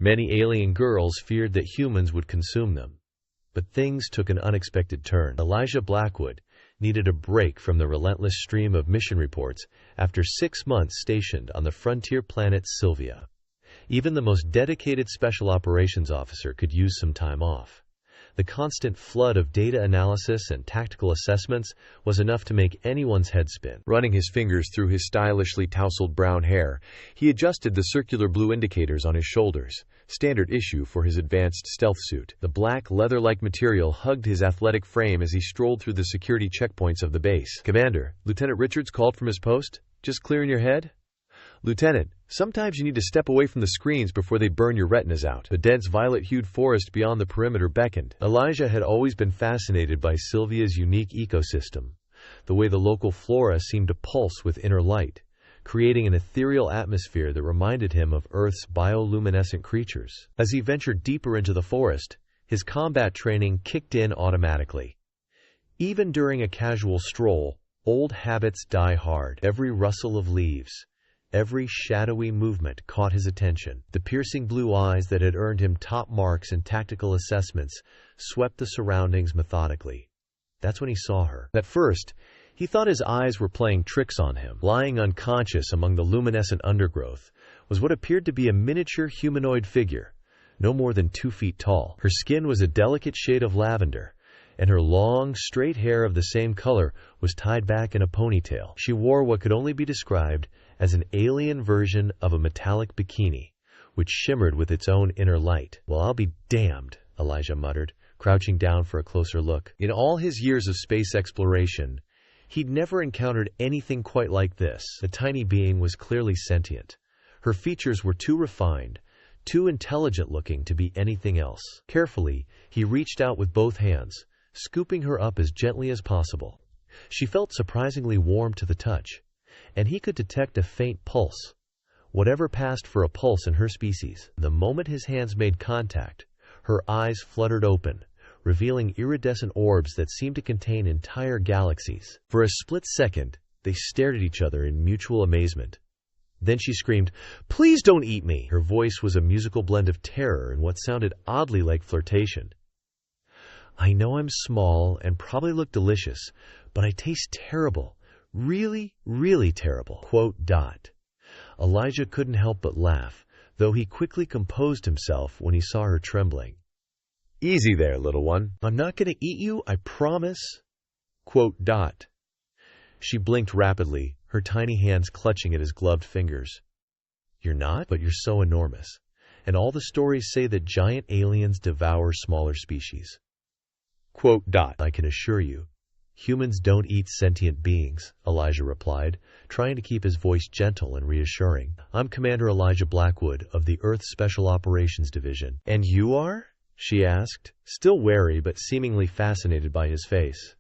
Many alien girls feared that humans would consume them. But things took an unexpected turn. Elijah Blackwood needed a break from the relentless stream of mission reports after 6 months stationed on the frontier planet Sylvia. Even the most dedicated special operations officer could use some time off. The constant flood of data analysis and tactical assessments was enough to make anyone's head spin. Running his fingers through his stylishly tousled brown hair, he adjusted the circular blue indicators on his shoulders, standard issue for his advanced stealth suit. The black, leather-like material hugged his athletic frame as he strolled through the security checkpoints of the base. "Commander, Lieutenant Richards called from his post. Just clearing your head?" "Lieutenant, sometimes you need to step away from the screens before they burn your retinas out." The dense violet-hued forest beyond the perimeter beckoned. Elijah had always been fascinated by Sylvia's unique ecosystem, the way the local flora seemed to pulse with inner light, creating an ethereal atmosphere that reminded him of Earth's bioluminescent creatures. As he ventured deeper into the forest, his combat training kicked in automatically. Even during a casual stroll, old habits die hard. Every rustle of leaves, every shadowy movement caught his attention. The piercing blue eyes that had earned him top marks in tactical assessments swept the surroundings methodically. That's when he saw her. At first, he thought his eyes were playing tricks on him. Lying unconscious among the luminescent undergrowth was what appeared to be a miniature humanoid figure, no more than 2 feet tall. Her skin was a delicate shade of lavender, and her long, straight hair of the same color was tied back in a ponytail. She wore what could only be described as an alien version of a metallic bikini, which shimmered with its own inner light. "Well, I'll be damned," Elijah muttered, crouching down for a closer look. In all his years of space exploration, he'd never encountered anything quite like this. The tiny being was clearly sentient. Her features were too refined, too intelligent-looking to be anything else. Carefully, he reached out with both hands, scooping her up as gently as possible. She felt surprisingly warm to the touch, and he could detect a faint pulse, whatever passed for a pulse in her species. The moment his hands made contact, her eyes fluttered open, revealing iridescent orbs that seemed to contain entire galaxies. For a split second, they stared at each other in mutual amazement. Then she screamed, "Please don't eat me!" Her voice was a musical blend of terror and what sounded oddly like flirtation. "I know I'm small and probably look delicious, but I taste terrible. Really, really terrible." Elijah couldn't help but laugh, though he quickly composed himself when he saw her trembling. "Easy there, little one. I'm not going to eat you, I promise." She blinked rapidly, her tiny hands clutching at his gloved fingers. "You're not? But you're so enormous. And all the stories say that giant aliens devour smaller species." "I can assure you, humans don't eat sentient beings," Elijah replied, trying to keep his voice gentle and reassuring. "I'm Commander Elijah Blackwood of the Earth Special Operations Division." "And you are?" she asked, still wary but seemingly fascinated by his face.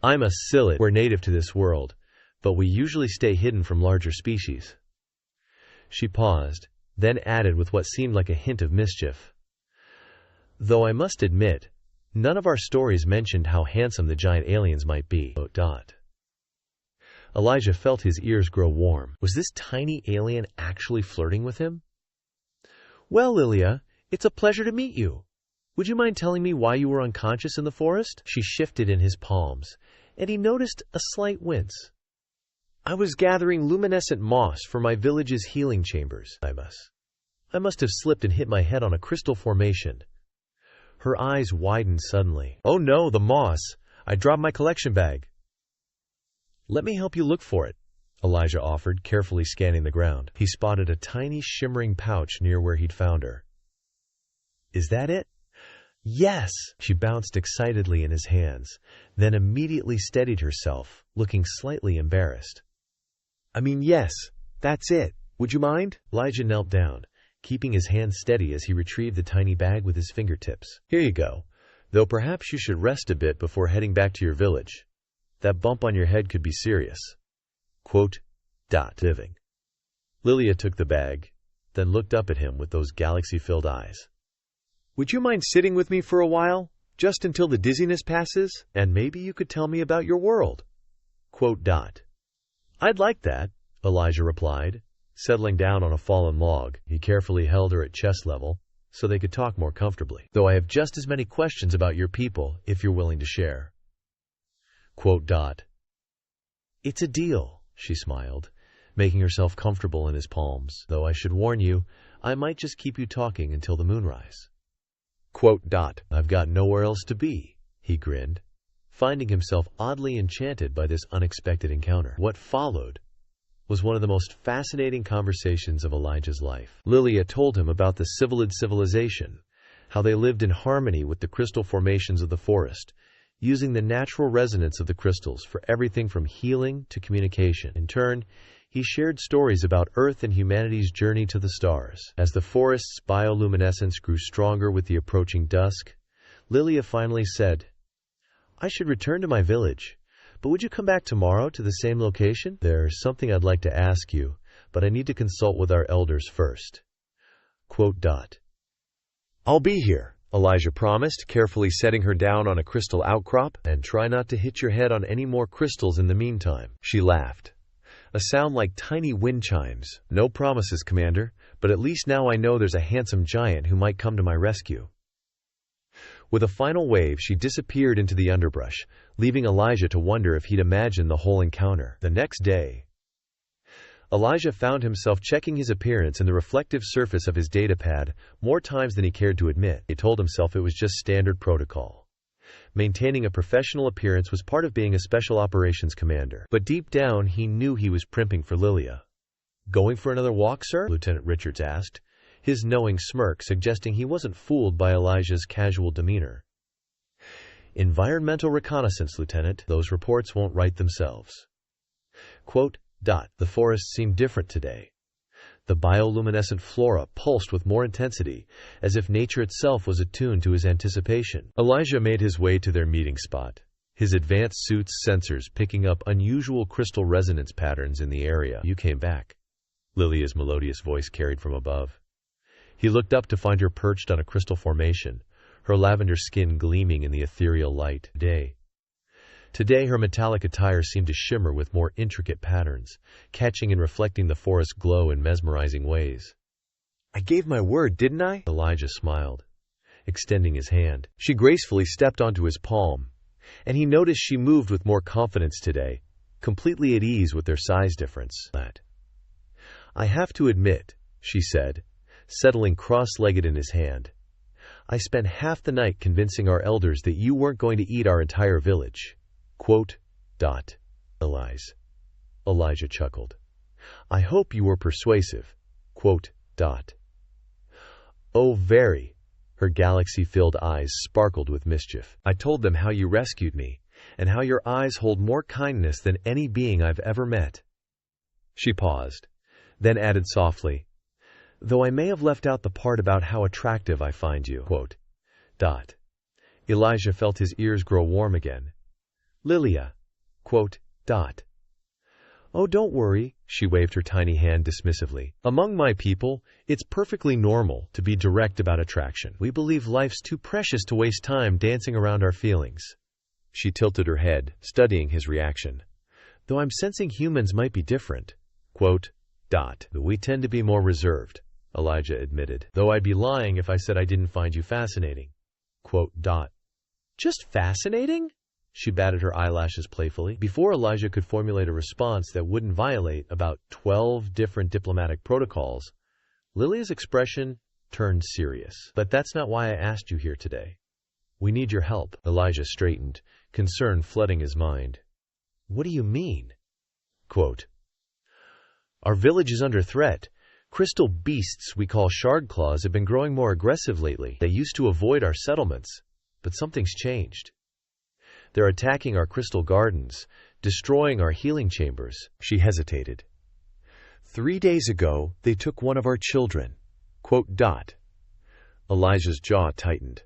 "I'm a Sillet. We're native to this world, but we usually stay hidden from larger species." She paused, then added with what seemed like a hint of mischief, "Though I must admit, none of our stories mentioned how handsome the giant aliens might be." Elijah felt his ears grow warm. Was this tiny alien actually flirting with him? "Well, Lilia, it's a pleasure to meet you. Would you mind telling me why you were unconscious in the forest?" She shifted in his palms, and he noticed a slight wince. "I was gathering luminescent moss for my village's healing chambers. I must have slipped and hit my head on a crystal formation." Her eyes widened suddenly. "Oh no, the moss! I dropped my collection bag." "Let me help you look for it," Elijah offered, carefully scanning the ground. He spotted a tiny shimmering pouch near where he'd found her. "Is that it?" "Yes!" She bounced excitedly in his hands, then immediately steadied herself, looking slightly embarrassed. Yes, that's it. Would you mind?" Elijah knelt down, keeping his hand steady as he retrieved the tiny bag with his fingertips. "Here you go, though perhaps you should rest a bit before heading back to your village. That bump on your head could be serious." Living. Lilia took the bag, then looked up at him with those galaxy-filled eyes. "Would you mind sitting with me for a while, just until the dizziness passes, and maybe you could tell me about your world?" "I'd like that," Elijah replied, Settling down on a fallen log, he carefully held her at chest level so they could talk more comfortably. Though I have just as many questions about your people if you're willing to share. Quote dot. It's a deal, she smiled, making herself comfortable in his palms. Though I should warn you, I might just keep you talking until the moonrise. Quote dot. I've got nowhere else to be, he grinned, finding himself oddly enchanted by this unexpected encounter. What followed was one of the most fascinating conversations of Elijah's life. Lilia told him about the Civilid civilization, how they lived in harmony with the crystal formations of the forest, using the natural resonance of the crystals for everything from healing to communication. In turn, he shared stories about Earth and humanity's journey to the stars. As the forest's bioluminescence grew stronger with the approaching dusk, Lilia finally said, I should return to my village. But would you come back tomorrow to the same location? There's something I'd like to ask you, but I need to consult with our elders first. Quote dot. I'll be here, Elijah promised, carefully setting her down on a crystal outcrop. And try not to hit your head on any more crystals in the meantime. She laughed. A sound like tiny wind chimes. No promises, Commander, but at least now I know there's a handsome giant who might come to my rescue. With a final wave, she disappeared into the underbrush, leaving Elijah to wonder if he'd imagined the whole encounter. The next day, Elijah found himself checking his appearance in the reflective surface of his datapad more times than he cared to admit. He told himself it was just standard protocol. Maintaining a professional appearance was part of being a special operations commander. But deep down, he knew he was primping for Lilia. Going for another walk, sir? Lieutenant Richards asked, his knowing smirk suggesting he wasn't fooled by Elijah's casual demeanor. Environmental reconnaissance, Lieutenant. Those reports won't write themselves. Quote dot. The forest seemed different today. The bioluminescent flora pulsed with more intensity, as if nature itself was attuned to his anticipation. Elijah made his way to their meeting spot, his advanced suit's sensors picking up unusual crystal resonance patterns in the area. You came back, Lilia's melodious voice carried from above. He looked up to find her perched on a crystal formation, her lavender skin gleaming in the ethereal light. Today her metallic attire seemed to shimmer with more intricate patterns, catching and reflecting the forest's glow in mesmerizing ways. I gave my word, didn't I? Elijah smiled, extending his hand. She gracefully stepped onto his palm, and he noticed she moved with more confidence today, completely at ease with their size difference. I have to admit, she said, settling cross-legged in his hand, I spent half the night convincing our elders that you weren't going to eat our entire village. Quote dot. Elijah chuckled. I hope you were persuasive. Quote dot. Oh, very. Her galaxy-filled eyes sparkled with mischief. I told them how you rescued me, and how your eyes hold more kindness than any being I've ever met. She paused, then added softly, though I may have left out the part about how attractive I find you. Quote dot. Elijah felt his ears grow warm again. Lilia. Quote dot. Oh, don't worry, she waved her tiny hand dismissively. Among my people, it's perfectly normal to be direct about attraction. We believe life's too precious to waste time dancing around our feelings. She tilted her head, studying his reaction. Though I'm sensing humans might be different. Quote dot. We tend to be more reserved, Elijah admitted, though I'd be lying if I said I didn't find you fascinating. Quote dot. Just fascinating? She batted her eyelashes playfully. Before Elijah could formulate a response that wouldn't violate about 12 different diplomatic protocols, Lilia's expression turned serious. But that's not why I asked you here today. We need your help. Elijah straightened, concern flooding his mind. What do you mean? Quote, our village is under threat. Crystal beasts we call shardclaws have been growing more aggressive lately. They used to avoid our settlements, but something's changed. They're attacking our crystal gardens, destroying our healing chambers. She hesitated. 3 days ago, they took one of our children. Quote dot. Elijah's jaw tightened.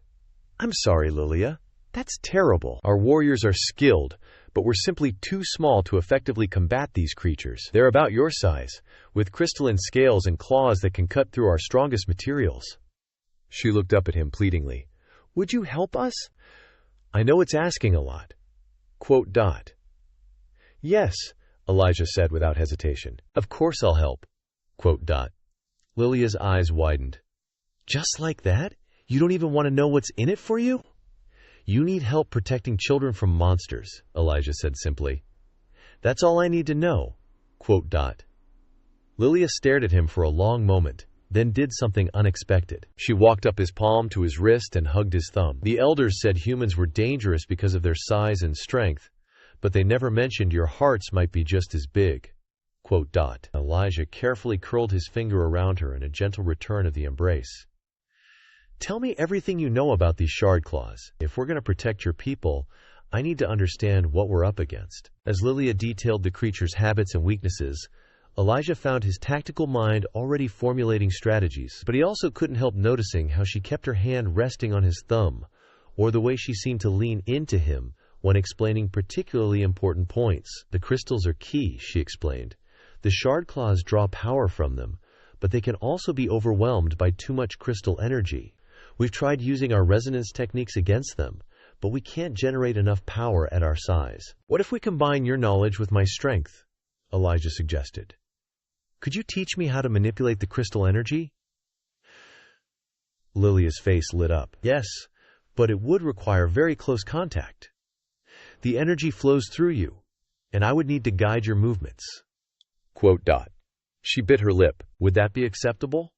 I'm sorry, Lilia. That's terrible. Our warriors are skilled, but we're simply too small to effectively combat these creatures. They're about your size, with crystalline scales and claws that can cut through our strongest materials. She looked up at him pleadingly. Would you help us? I know it's asking a lot. Quote dot. Yes, Elijah said without hesitation. Of course I'll help. Quote dot. Lilia's eyes widened. Just like that? You don't even want to know what's in it for you? You need help protecting children from monsters, Elijah said simply. That's all I need to know. Quote dot. Lilia stared at him for a long moment, then did something unexpected. She walked up his palm to his wrist and hugged his thumb. The elders said humans were dangerous because of their size and strength, but they never mentioned your hearts might be just as big. Quote dot. Elijah carefully curled his finger around her in a gentle return of the embrace. Tell me everything you know about these shard claws. If we're going to protect your people, I need to understand what we're up against. As Lilia detailed the creature's habits and weaknesses, Elijah found his tactical mind already formulating strategies, but he also couldn't help noticing how she kept her hand resting on his thumb, or the way she seemed to lean into him when explaining particularly important points. The crystals are key, she explained. The shard claws draw power from them, but they can also be overwhelmed by too much crystal energy. We've tried using our resonance techniques against them, but we can't generate enough power at our size. What if we combine your knowledge with my strength? Elijah suggested. Could you teach me how to manipulate the crystal energy? Lilia's face lit up. Yes, but it would require very close contact. The energy flows through you, and I would need to guide your movements. Quote dot. She bit her lip. Would that be acceptable?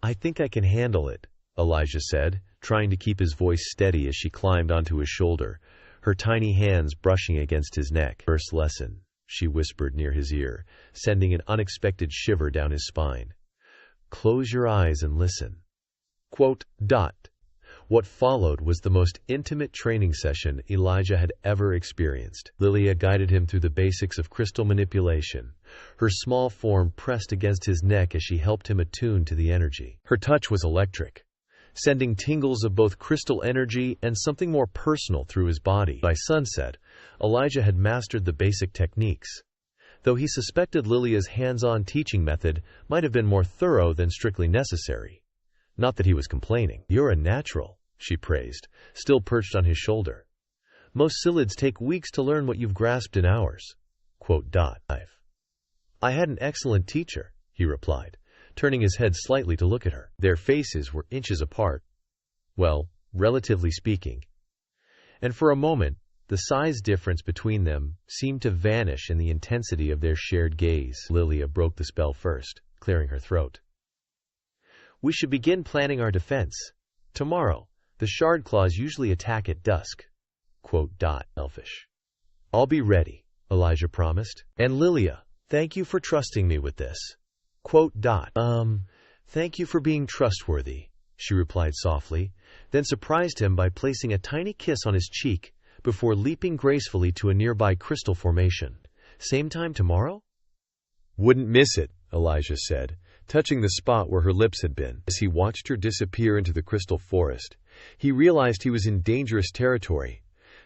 I think I can handle it, Elijah said, trying to keep his voice steady as she climbed onto his shoulder, her tiny hands brushing against his neck. First lesson, she whispered near his ear, sending an unexpected shiver down his spine. Close your eyes and listen. Quote dot. What followed was the most intimate training session Elijah had ever experienced. Lilia guided him through the basics of crystal manipulation, her small form pressed against his neck as she helped him attune to the energy. Her touch was electric, sending tingles of both crystal energy and something more personal through his body. By sunset, Elijah had mastered the basic techniques, though he suspected Lilia's hands-on teaching method might have been more thorough than strictly necessary. Not that he was complaining. You're a natural, she praised, still perched on his shoulder. Most Psyllids take weeks to learn what you've grasped in hours. Quote dot. I had an excellent teacher, he replied, turning his head slightly to look at her. Their faces were inches apart. Well, relatively speaking. And for a moment, the size difference between them seemed to vanish in the intensity of their shared gaze. Lilia broke the spell first, clearing her throat. We should begin planning our defense. Tomorrow, the shard claws usually attack at dusk. Quote dot. Elfish. I'll be ready, Elijah promised. And Lilia, thank you for trusting me with this. Quote dot. Thank you for being trustworthy, she replied softly, then surprised him by placing a tiny kiss on his cheek before leaping gracefully to a nearby crystal formation. Same time tomorrow? Wouldn't miss it, Elijah said, touching the spot where her lips had been. As he watched her disappear into the crystal forest, he realized he was in dangerous territory,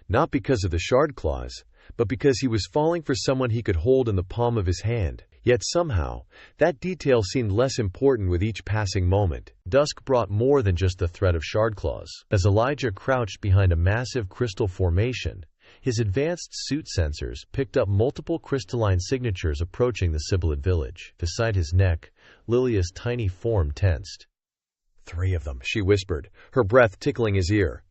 not because of the shard claws, but because he was falling for someone he could hold in the palm of his hand. Yet somehow, that detail seemed less important with each passing moment. Dusk brought more than just the threat of shard claws. As Elijah crouched behind a massive crystal formation, his advanced suit sensors picked up multiple crystalline signatures approaching the Sybilid village. Beside his neck, Lilia's tiny form tensed. 3 of them, she whispered, her breath tickling his ear.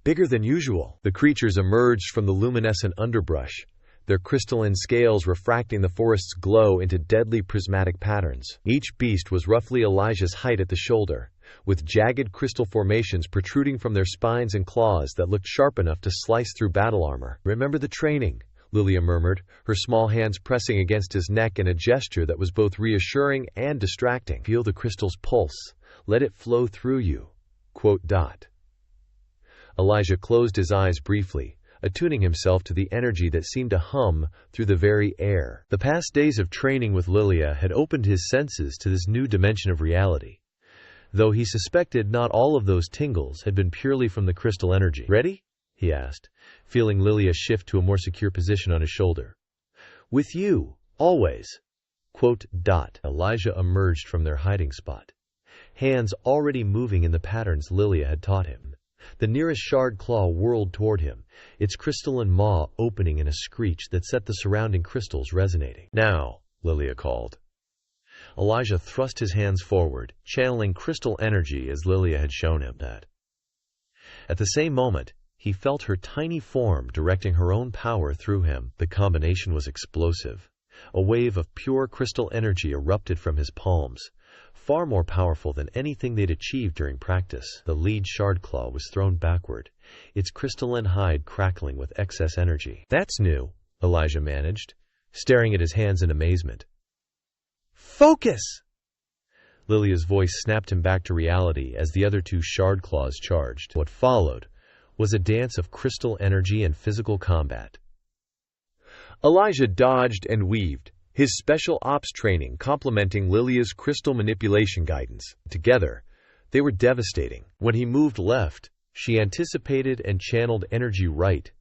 Bigger than usual. The creatures emerged from the luminescent underbrush, their crystalline scales refracting the forest's glow into deadly prismatic patterns. Each beast was roughly Elijah's height at the shoulder, with jagged crystal formations protruding from their spines and claws that looked sharp enough to slice through battle armor. Remember the training, Lilia murmured, her small hands pressing against his neck in a gesture that was both reassuring and distracting. Feel the crystal's pulse. Let it flow through you. Quote dot. Elijah closed his eyes briefly, attuning himself to the energy that seemed to hum through the very air. The past days of training with Lilia had opened his senses to this new dimension of reality, though he suspected not all of those tingles had been purely from the crystal energy. Ready? He asked, feeling Lilia shift to a more secure position on his shoulder. With you, always. Quote dot. Elijah emerged from their hiding spot, hands already moving in the patterns Lilia had taught him. The nearest shard claw whirled toward him, its crystalline maw opening in a screech that set the surrounding crystals resonating. Now, Lilia called. Elijah thrust his hands forward, channeling crystal energy as Lilia had shown him that. At the same moment, he felt her tiny form directing her own power through him. The combination was explosive. A wave of pure crystal energy erupted from his palms, far more powerful than anything they'd achieved during practice. The lead shard claw was thrown backward, its crystalline hide crackling with excess energy. "That's new," Elijah managed, staring at his hands in amazement. "Focus!" Lilia's voice snapped him back to reality as the other two shard claws charged. What followed was a dance of crystal energy and physical combat. Elijah dodged and weaved, his special ops training complementing Lilia's crystal manipulation guidance. Together, they were devastating. When he moved left, she anticipated and channeled energy right.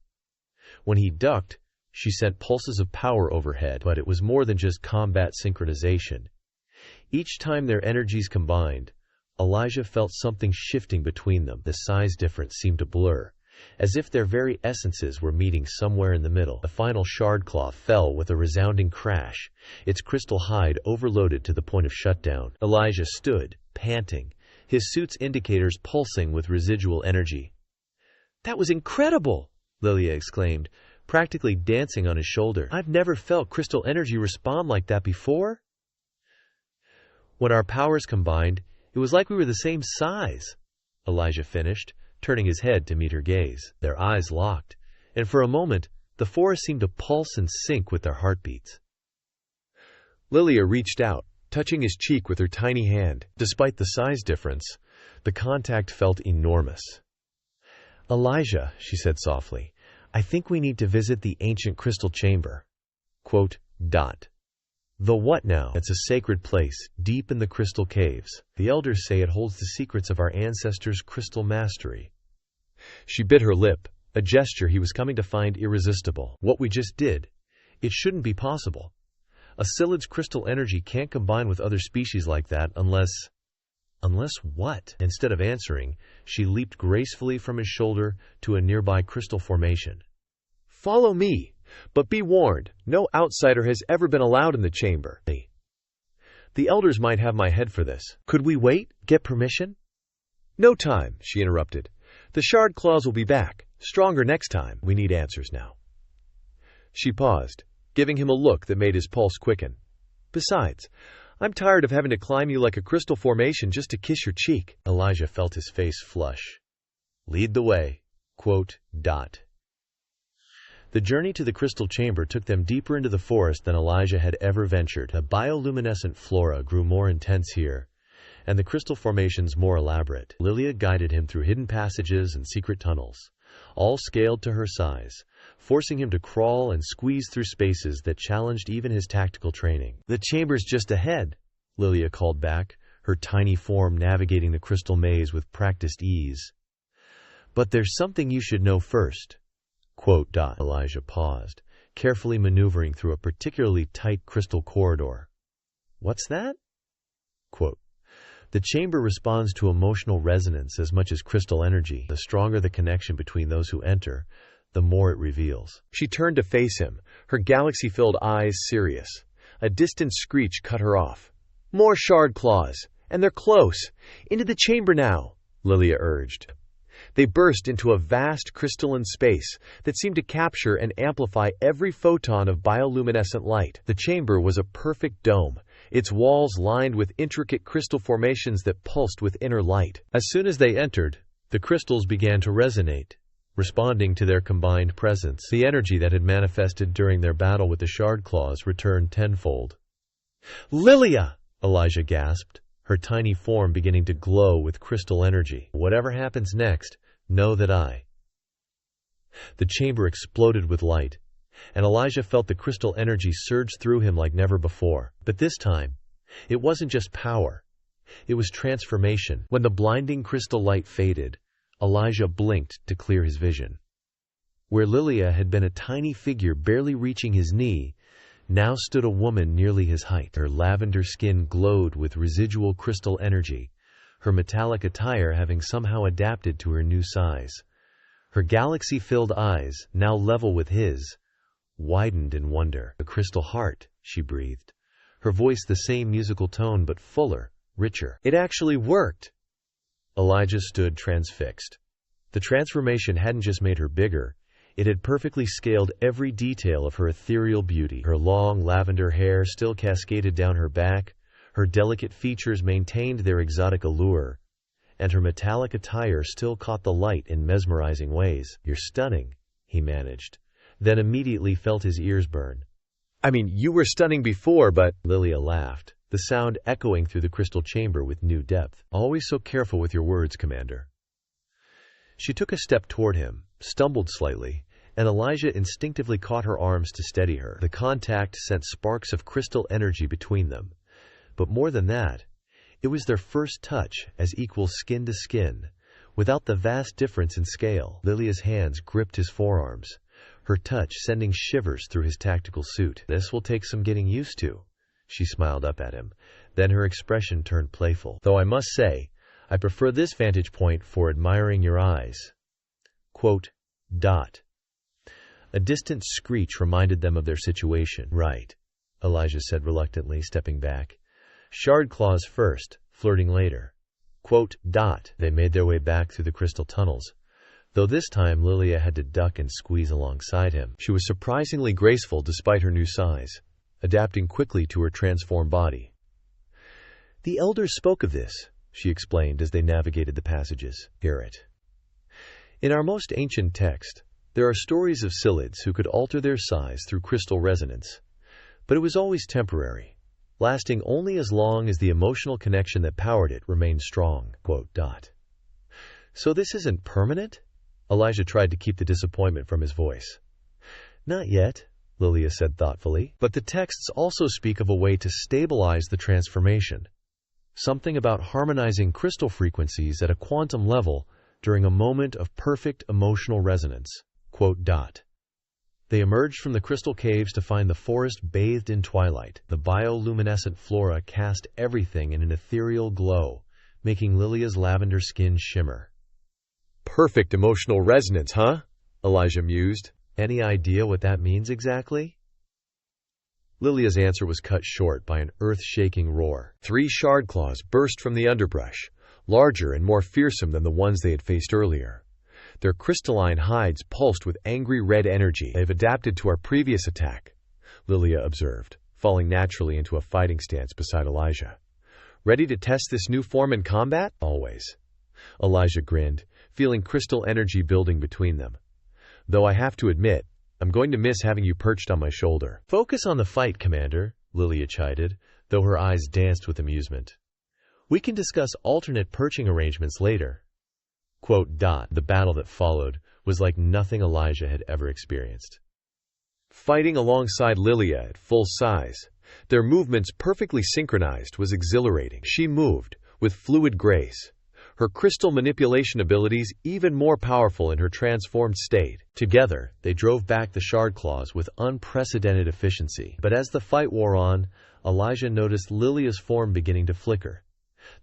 When he ducked, she sent pulses of power overhead, but it was more than just combat synchronization. Each time their energies combined, Elijah felt something shifting between them. The size difference seemed to blur, as if their very essences were meeting somewhere in the middle. The final shard claw fell with a resounding crash, its crystal hide overloaded to the point of shutdown. Elijah stood, panting, his suit's indicators pulsing with residual energy. "That was incredible!" Lilia exclaimed, practically dancing on his shoulder. "I've never felt crystal energy respond like that before." "When our powers combined, it was like we were the same size," Elijah finished, turning his head to meet her gaze. Their eyes locked, and for a moment, the forest seemed to pulse and sync with their heartbeats. Lilia reached out, touching his cheek with her tiny hand. Despite the size difference, the contact felt enormous. "Elijah," she said softly, "I think we need to visit the ancient crystal chamber." "The what now?" "It's a sacred place, deep in the crystal caves. The elders say it holds the secrets of our ancestors' crystal mastery." She bit her lip, a gesture he was coming to find irresistible. "What we just did, it shouldn't be possible. A Psyllid's crystal energy can't combine with other species like that unless... Unless what?" Instead of answering, she leaped gracefully from his shoulder to a nearby crystal formation. "Follow me! But be warned, no outsider has ever been allowed in the chamber. The elders might have my head for this." "Could we wait? Get permission?" "No time," she interrupted. "The shard claws will be back, stronger next time. We need answers now." She paused, giving him a look that made his pulse quicken. "Besides, I'm tired of having to climb you like a crystal formation just to kiss your cheek." Elijah felt his face flush. "Lead the way." The journey to the crystal chamber took them deeper into the forest than Elijah had ever ventured. The bioluminescent flora grew more intense here, and the crystal formations more elaborate. Lilia guided him through hidden passages and secret tunnels, all scaled to her size, forcing him to crawl and squeeze through spaces that challenged even his tactical training. "The chamber's just ahead," Lilia called back, her tiny form navigating the crystal maze with practiced ease. "But there's something you should know first." Elijah paused, carefully maneuvering through a particularly tight crystal corridor. "What's that?" "The chamber responds to emotional resonance as much as crystal energy. The stronger the connection between those who enter, the more it reveals." She turned to face him, her galaxy-filled eyes serious. A distant screech cut her off. "More shard claws! And they're close! Into the chamber now!" Lilia urged. They burst into a vast crystalline space that seemed to capture and amplify every photon of bioluminescent light. The chamber was a perfect dome, its walls lined with intricate crystal formations that pulsed with inner light. As soon as they entered, the crystals began to resonate, responding to their combined presence. The energy that had manifested during their battle with the shard claws returned tenfold. "Lilia!" Elijah gasped, her tiny form beginning to glow with crystal energy. "Whatever happens next, know that I..." The chamber exploded with light, and Elijah felt the crystal energy surge through him like never before. But this time, it wasn't just power. It was transformation. When the blinding crystal light faded, Elijah blinked to clear his vision. Where Lilia had been a tiny figure barely reaching his knee, now stood a woman nearly his height. Her lavender skin glowed with residual crystal energy, her metallic attire having somehow adapted to her new size. Her galaxy-filled eyes, now level with his, widened in wonder. "A crystal heart," she breathed, her voice the same musical tone but fuller, richer. It actually worked! Elijah stood transfixed. The transformation hadn't just made her bigger, it had perfectly scaled every detail of her ethereal beauty. Her long lavender hair still cascaded down her back, her delicate features maintained their exotic allure, and her metallic attire still caught the light in mesmerizing ways. "You're stunning," he managed, then immediately felt his ears burn. "I mean, you were stunning before, but—" Lilia laughed, the sound echoing through the crystal chamber with new depth. "Always so careful with your words, Commander." She took a step toward him, stumbled slightly, and Elijah instinctively caught her arms to steady her. The contact sent sparks of crystal energy between them. But more than that, it was their first touch as equals skin to skin, without the vast difference in scale. Lilia's hands gripped his forearms, her touch sending shivers through his tactical suit. "This will take some getting used to," she smiled up at him. Then her expression turned playful. "Though I must say, I prefer this vantage point for admiring your eyes." Quote, dot. A distant screech reminded them of their situation. "Right," Elijah said reluctantly, stepping back. "Shard claws first, flirting later." Quote, dot. They made their way back through the crystal tunnels, though this time Lilia had to duck and squeeze alongside him. She was surprisingly graceful despite her new size, adapting quickly to her transformed body. "The elders spoke of this," she explained as they navigated the passages. "Hear it. In our most ancient text, there are stories of Psyllids who could alter their size through crystal resonance, but it was always temporary, lasting only as long as the emotional connection that powered it remained strong." Quote, dot. "So this isn't permanent?" Elijah tried to keep the disappointment from his voice. "Not yet," Lilia said thoughtfully, "but the texts also speak of a way to stabilize the transformation. Something about harmonizing crystal frequencies at a quantum level during a moment of perfect emotional resonance." Quote, dot. They emerged from the crystal caves to find the forest bathed in twilight. The bioluminescent flora cast everything in an ethereal glow, making Lilia's lavender skin shimmer. "Perfect emotional resonance, huh?" Elijah mused. "Any idea what that means exactly?" Lilia's answer was cut short by an earth-shaking roar. 3 shard claws burst from the underbrush, larger and more fearsome than the ones they had faced earlier. Their crystalline hides pulsed with angry red energy. "They've adapted to our previous attack," Lilia observed, falling naturally into a fighting stance beside Elijah. "Ready to test this new form in combat?" "Always." Elijah grinned, feeling crystal energy building between them. "Though I have to admit, I'm going to miss having you perched on my shoulder." "Focus on the fight, Commander," Lilia chided, though her eyes danced with amusement. "We can discuss alternate perching arrangements later." Quote, dot. The battle that followed was like nothing Elijah had ever experienced. Fighting alongside Lilia at full size, their movements perfectly synchronized, was exhilarating. She moved with fluid grace, her crystal manipulation abilities even more powerful in her transformed state. Together, they drove back the shard claws with unprecedented efficiency. But as the fight wore on, Elijah noticed Lilia's form beginning to flicker,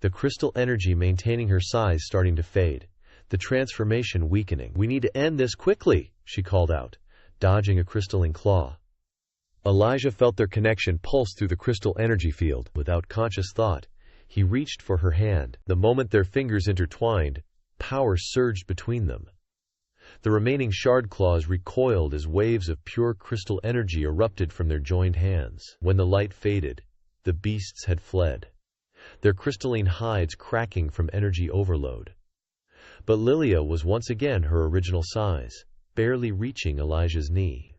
the crystal energy maintaining her size starting to fade, the transformation weakening. "We need to end this quickly," she called out, dodging a crystalline claw. Elijah felt their connection pulse through the crystal energy field. Without conscious thought, he reached for her hand. The moment their fingers intertwined, power surged between them. The remaining shard claws recoiled as waves of pure crystal energy erupted from their joined hands. When the light faded, the beasts had fled, their crystalline hides cracking from energy overload. But Lilia was once again her original size, barely reaching Elijah's knee.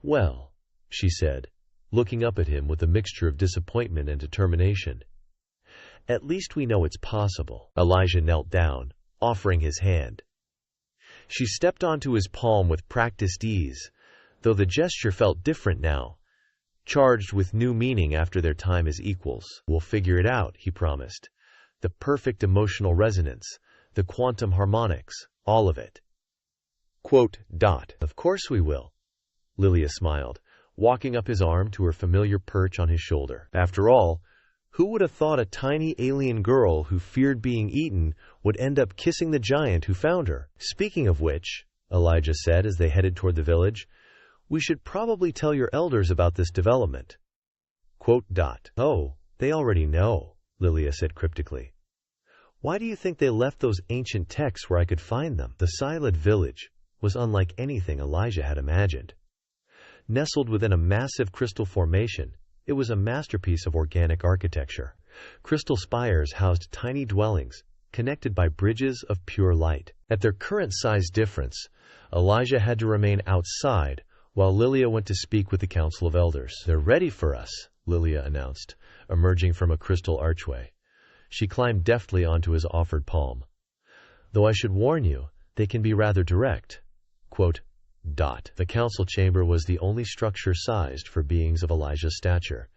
"Well," she said, looking up at him with a mixture of disappointment and determination, "at least we know it's possible." Elijah knelt down, offering his hand. She stepped onto his palm with practiced ease, though the gesture felt different now, charged with new meaning after their time as equals. "We'll figure it out," he promised. "The perfect emotional resonance, the quantum harmonics, all of it." Quote, dot. "Of course we will," Lilia smiled, walking up his arm to her familiar perch on his shoulder. After all, who would have thought a tiny alien girl who feared being eaten would end up kissing the giant who found her? "Speaking of which," Elijah said as they headed toward the village, "we should probably tell your elders about this development." Oh, they already know, Lilia said cryptically. Why do you think they left those ancient texts where I could find them? The silent village was unlike anything Elijah had imagined. Nestled within a massive crystal formation, it was a masterpiece of organic architecture. Crystal spires housed tiny dwellings, connected by bridges of pure light. At their current size difference, Elijah had to remain outside, while Lilia went to speak with the Council of Elders. They're ready for us, Lilia announced, emerging from a crystal archway. She climbed deftly onto his offered palm. Though I should warn you, they can be rather direct. The council chamber was the only structure sized for beings of Elijah's stature,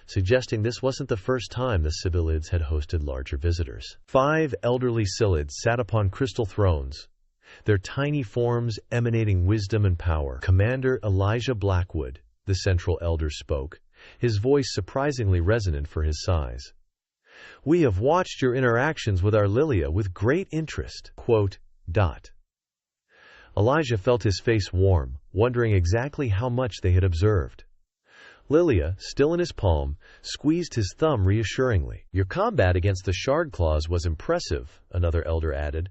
suggesting this wasn't the first time the Sibylids had hosted larger visitors. 5 elderly Scythids sat upon crystal thrones, their tiny forms emanating wisdom and power. Commander Elijah Blackwood, the central elder, spoke, his voice surprisingly resonant for his size. We have watched your interactions with our Lilia with great interest. Elijah felt his face warm, wondering exactly how much they had observed. Lilia, still in his palm, squeezed his thumb reassuringly. Your combat against the Shard Claws was impressive, another elder added.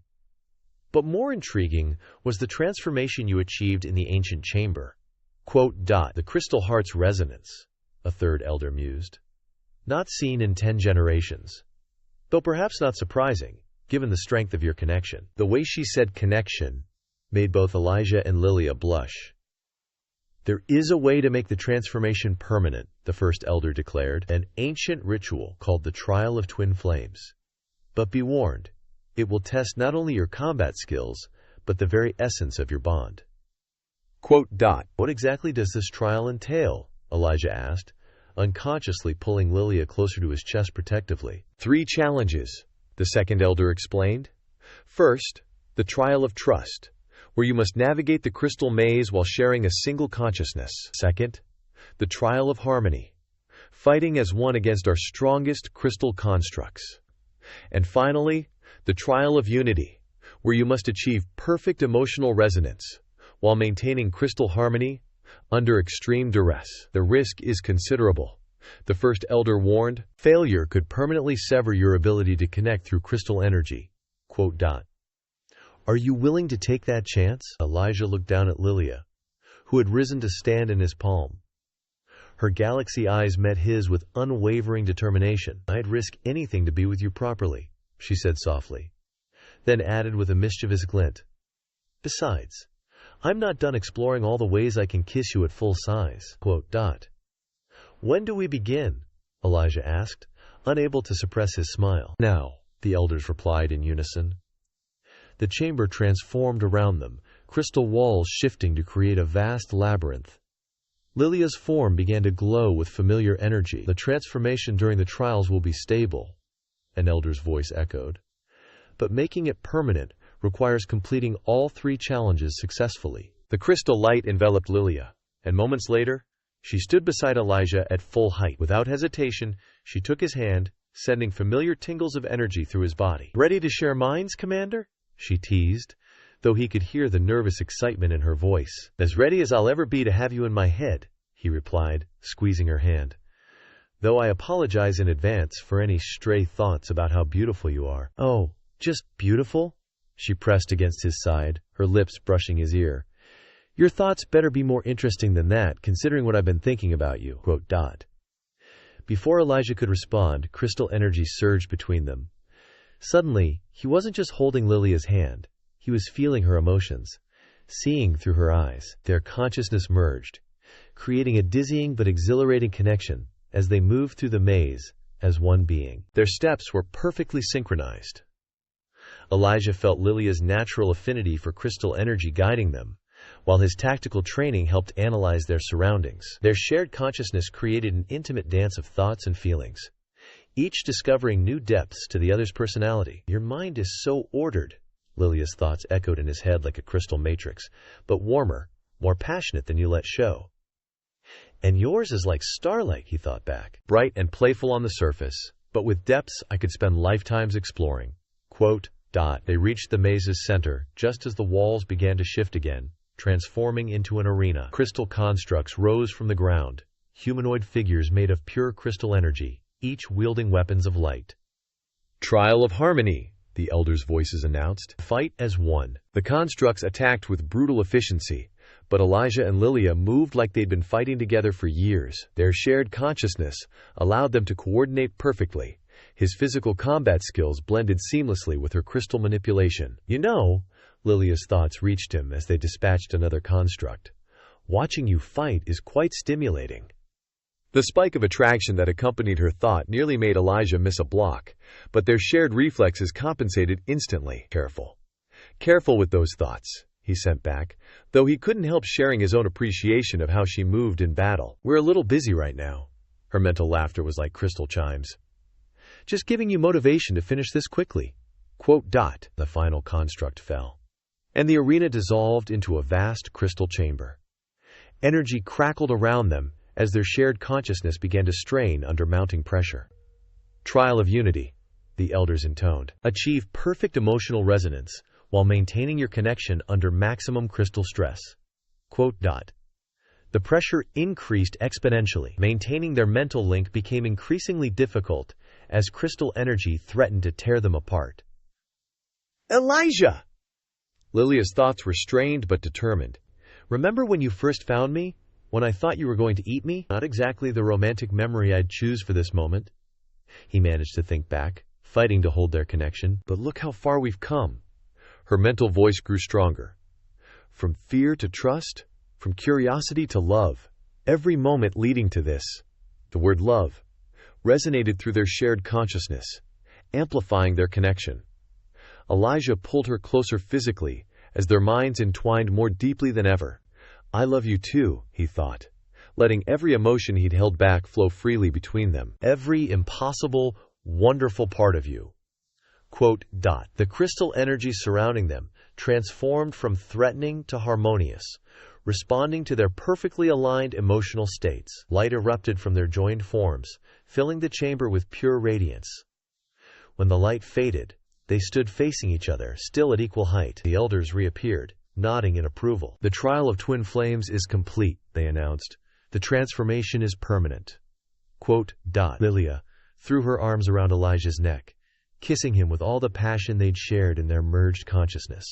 But more intriguing was the transformation you achieved in the ancient chamber. The crystal heart's resonance, a third elder mused. Not seen in 10 generations. Though perhaps not surprising, given the strength of your connection. The way she said connection made both Elijah and Lilia blush. There is a way to make the transformation permanent, the first elder declared, an ancient ritual called the Trial of Twin Flames. But be warned, it will test not only your combat skills, but the very essence of your bond. What exactly does this trial entail? Elijah asked, unconsciously pulling Lilia closer to his chest protectively. 3 challenges, the second elder explained. First, the trial of trust, where you must navigate the crystal maze while sharing a single consciousness. Second, the trial of harmony, fighting as one against our strongest crystal constructs. And finally, the trial of unity, where you must achieve perfect emotional resonance while maintaining crystal harmony under extreme duress. The risk is considerable, the first elder warned. Failure could permanently sever your ability to connect through crystal energy. Are you willing to take that chance? Elijah looked down at Lilia, who had risen to stand in his palm. Her galaxy eyes met his with unwavering determination. I'd risk anything to be with you properly, she said softly, then added with a mischievous glint. Besides, I'm not done exploring all the ways I can kiss you at full size. When do we begin? Elijah asked, unable to suppress his smile. Now, the elders replied in unison. The chamber transformed around them, crystal walls shifting to create a vast labyrinth. Lilia's form began to glow with familiar energy. The transformation during the trials will be stable, an elder's voice echoed. But making it permanent requires completing all 3 challenges successfully. The crystal light enveloped Lilia, and moments later, she stood beside Elijah at full height. Without hesitation, she took his hand, sending familiar tingles of energy through his body. Ready to share minds, Commander? She teased, though he could hear the nervous excitement in her voice. As ready as I'll ever be to have you in my head, he replied, squeezing her hand. Though I apologize in advance for any stray thoughts about how beautiful you are. Oh, just beautiful? She pressed against his side, her lips brushing his ear. Your thoughts better be more interesting than that, considering what I've been thinking about you. Before Elijah could respond, crystal energy surged between them. Suddenly, he wasn't just holding Lilia's hand. He was feeling her emotions, seeing through her eyes. Their consciousness merged, creating a dizzying but exhilarating connection as they moved through the maze as one being. Their steps were perfectly synchronized. Elijah felt Lilia's natural affinity for crystal energy guiding them, while his tactical training helped analyze their surroundings. Their shared consciousness created an intimate dance of thoughts and feelings, each discovering new depths to the other's personality. Your mind is so ordered, Lilia's thoughts echoed in his head like a crystal matrix, but warmer, more passionate than you let show. And yours is like starlight, he thought back, bright and playful on the surface, but with depths I could spend lifetimes exploring. They reached the maze's center, just as the walls began to shift again, transforming into an arena. Crystal constructs rose from the ground, humanoid figures made of pure crystal energy, each wielding weapons of light. Trial of harmony, the elders' voices announced. Fight as one. The constructs attacked with brutal efficiency, but Elijah and Lilia moved like they'd been fighting together for years. Their shared consciousness allowed them to coordinate perfectly. His physical combat skills blended seamlessly with her crystal manipulation. You know, Lilia's thoughts reached him as they dispatched another construct. Watching you fight is quite stimulating. The spike of attraction that accompanied her thought nearly made Elijah miss a block, but their shared reflexes compensated instantly. Careful with those thoughts, he sent back, though he couldn't help sharing his own appreciation of how she moved in battle. We're a little busy right now. Her mental laughter was like crystal chimes. Just giving you motivation to finish this quickly. ... The final construct fell, and the arena dissolved into a vast crystal chamber. Energy crackled around them as their shared consciousness began to strain under mounting pressure. Trial of unity, the elders intoned. Achieve perfect emotional resonance while maintaining your connection under maximum crystal stress. ... The pressure increased exponentially. Maintaining their mental link became increasingly difficult as crystal energy threatened to tear them apart. Elijah! Lilia's thoughts were strained but determined. Remember when you first found me? When I thought you were going to eat me? Not exactly the romantic memory I'd choose for this moment. He managed to think back, fighting to hold their connection. But look how far we've come. Her mental voice grew stronger. From fear to trust, from curiosity to love, every moment leading to this. The word love resonated through their shared consciousness, amplifying their connection. Elijah pulled her closer physically as their minds entwined more deeply than ever. I love you too, he thought, letting every emotion he'd held back flow freely between them. Every impossible, wonderful part of you. ... The crystal energy surrounding them transformed from threatening to harmonious, responding to their perfectly aligned emotional states. Light erupted from their joined forms, filling the chamber with pure radiance. When the light faded, they stood facing each other, still at equal height. The elders reappeared, nodding in approval. The trial of twin flames is complete, they announced. The transformation is permanent. ... Lilia threw her arms around Elijah's neck, kissing him with all the passion they'd shared in their merged consciousness.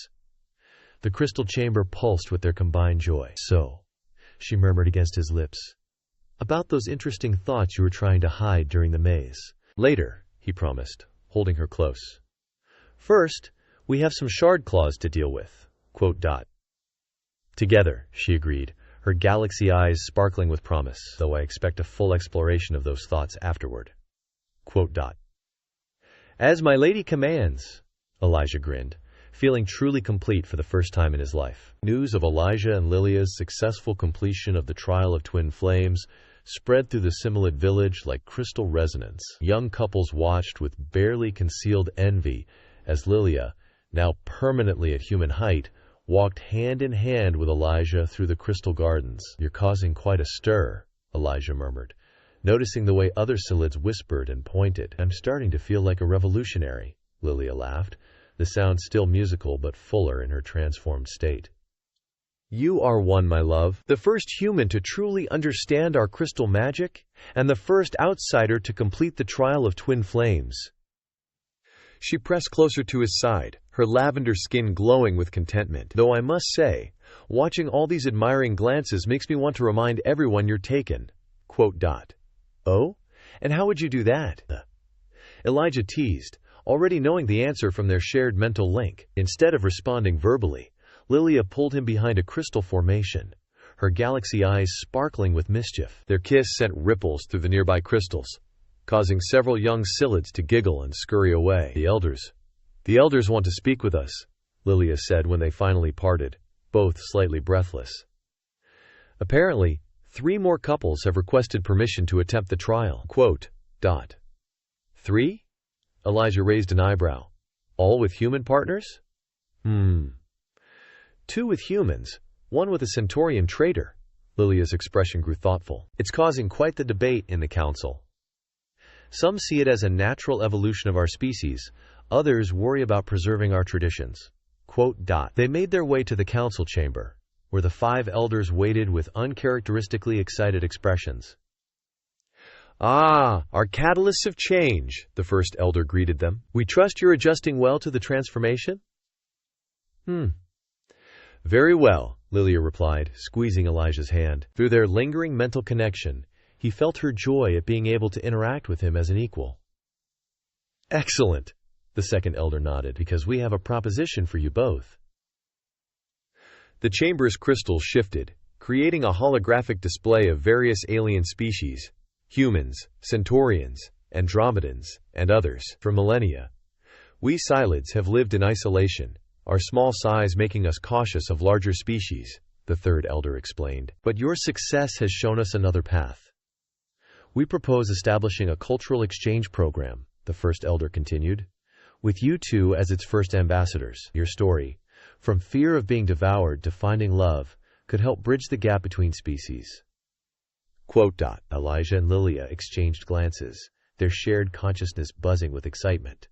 The crystal chamber pulsed with their combined joy. So, she murmured against his lips, about those interesting thoughts you were trying to hide during the maze. Later, he promised, holding her close. First, we have some shard claws to deal with. ... Together, she agreed, her galaxy eyes sparkling with promise, though I expect a full exploration of those thoughts afterward. ... As my lady commands, Elijah grinned, feeling truly complete for the first time in his life. News of Elijah and Lilia's successful completion of the trial of twin flames spread through the Similid village like crystal resonance. Young couples watched with barely concealed envy as Lilia, now permanently at human height, walked hand in hand with Elijah through the crystal gardens. You're causing quite a stir, Elijah murmured, noticing the way other Silids whispered and pointed. I'm starting to feel like a revolutionary, Lilia laughed, the sound still musical but fuller in her transformed state. You are one, my love, the first human to truly understand our crystal magic, and the first outsider to complete the trial of twin flames. She pressed closer to his side, her lavender skin glowing with contentment. Though I must say, watching all these admiring glances makes me want to remind everyone you're taken. ... Oh? And how would you do that? Elijah teased, already knowing the answer from their shared mental link. Instead of responding verbally, Lilia pulled him behind a crystal formation, her galaxy eyes sparkling with mischief. Their kiss sent ripples through the nearby crystals, causing several young Silids to giggle and scurry away. The elders want to speak with us, Lilia said when they finally parted, both slightly breathless. Apparently, 3 more couples have requested permission to attempt the trial. ... 3? Elijah raised an eyebrow. All with human partners? 2 with humans, 1 with a Centaurian traitor. Lilia's expression grew thoughtful. It's causing quite the debate in the council. Some see it as a natural evolution of our species, others worry about preserving our traditions. ... They made their way to the council chamber, where the 5 elders waited with uncharacteristically excited expressions. "Ah, our catalysts of change," the first elder greeted them. "We trust you're adjusting well to the transformation?" Very well," Lilia replied, squeezing Elijah's hand. Through their lingering mental connection, he felt her joy at being able to interact with him as an equal. "Excellent," the second elder nodded, "because we have a proposition for you both." The chamber's crystals shifted, creating a holographic display of various alien species, humans, centaurians, andromedans, and others. For millennia, we Psyllids have lived in isolation, our small size making us cautious of larger species, the third elder explained. But your success has shown us another path. We propose establishing a cultural exchange program, the first elder continued, with you two as its first ambassadors. Your story, from fear of being devoured to finding love, could help bridge the gap between species. Elijah and Lilia exchanged glances, their shared consciousness buzzing with excitement.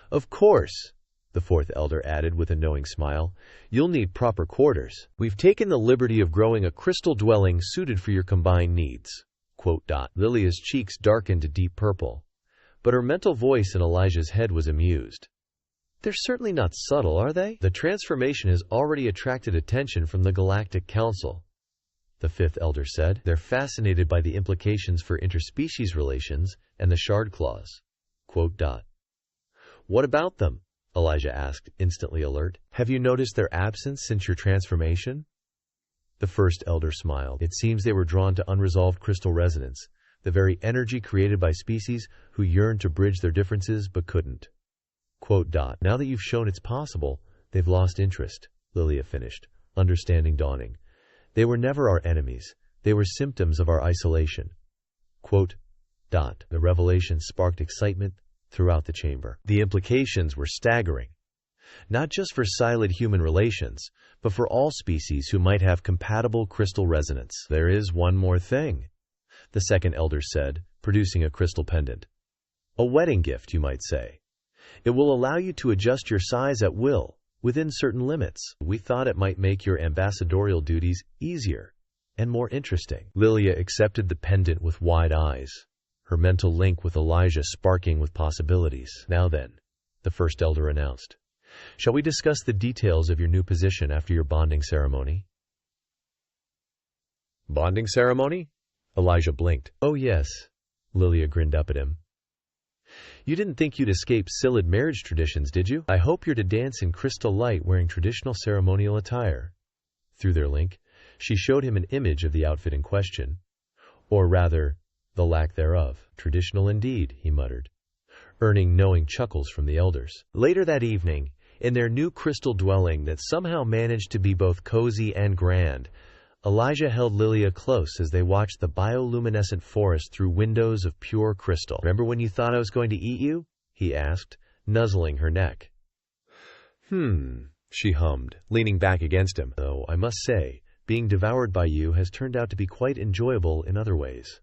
"Of course," the fourth elder added with a knowing smile, "you'll need proper quarters. We've taken the liberty of growing a crystal dwelling suited for your combined needs." Lilia's cheeks darkened to deep purple, but her mental voice in Elijah's head was amused. "They're certainly not subtle, are they? The transformation has already attracted attention from the Galactic Council," the fifth elder said. "They're fascinated by the implications for interspecies relations and the shard clause." "What about them?" Elijah asked, instantly alert. "Have you noticed their absence since your transformation?" The first elder smiled. "It seems they were drawn to unresolved crystal resonance, the very energy created by species who yearned to bridge their differences but couldn't." "Now that you've shown it's possible, they've lost interest," Lilia finished, understanding dawning. "They were never our enemies. They were symptoms of our isolation." The revelation sparked excitement throughout the chamber. The implications were staggering, not just for Psyllid-human relations, but for all species who might have compatible crystal resonance. "There is one more thing," the second elder said, producing a crystal pendant. "A wedding gift, you might say. It will allow you to adjust your size at will, within certain limits. We thought it might make your ambassadorial duties easier and more interesting." Lilia accepted the pendant with wide eyes, her mental link with Elijah sparking with possibilities. "Now then," the first elder announced, "shall we discuss the details of your new position after your bonding ceremony?" "Bonding ceremony?" Elijah blinked. "Oh yes," Lilia grinned up at him. "You didn't think you'd escape Psyllid marriage traditions, did you? I hope you're to dance in crystal light wearing traditional ceremonial attire." Through their link, she showed him an image of the outfit in question. Or rather, the lack thereof. "Traditional indeed," he muttered, earning knowing chuckles from the elders. Later that evening, in their new crystal dwelling that somehow managed to be both cozy and grand, Elijah held Lilia close as they watched the bioluminescent forest through windows of pure crystal. "Remember when you thought I was going to eat you?" he asked, nuzzling her neck. She hummed, leaning back against him. "Though I must say, being devoured by you has turned out to be quite enjoyable in other ways."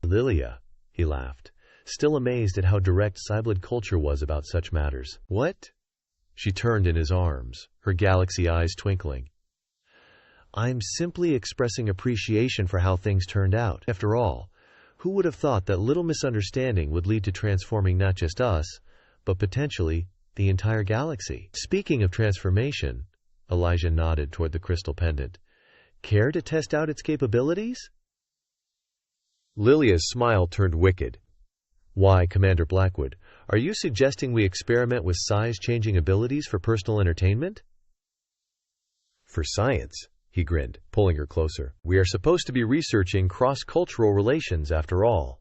"Lilia," he laughed, still amazed at how direct Psyllid culture was about such matters. "What?" She turned in his arms, her galaxy eyes twinkling. "I'm simply expressing appreciation for how things turned out. After all, who would have thought that little misunderstanding would lead to transforming not just us, but potentially the entire galaxy?" "Speaking of transformation," Elijah nodded toward the crystal pendant, "care to test out its capabilities?" Lilia's smile turned wicked. "Why, Commander Blackwood, are you suggesting we experiment with size-changing abilities for personal entertainment?" "For science," he grinned, pulling her closer. "We are supposed to be researching cross-cultural relations after all."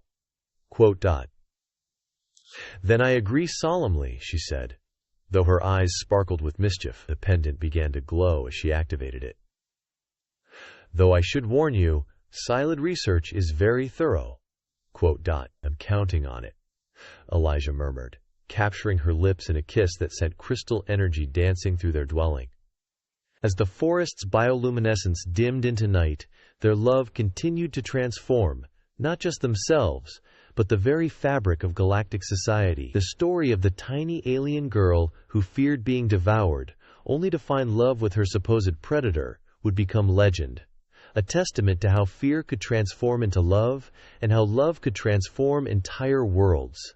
"Then I agree solemnly," she said, though her eyes sparkled with mischief. The pendant began to glow as she activated it. "Though I should warn you, Psyllid research is very thorough." "I'm counting on it," Elijah murmured, capturing her lips in a kiss that sent crystal energy dancing through their dwelling. As the forest's bioluminescence dimmed into night, their love continued to transform, not just themselves, but the very fabric of galactic society. The story of the tiny alien girl who feared being devoured, only to find love with her supposed predator, would become legend, a testament to how fear could transform into love and how love could transform entire worlds.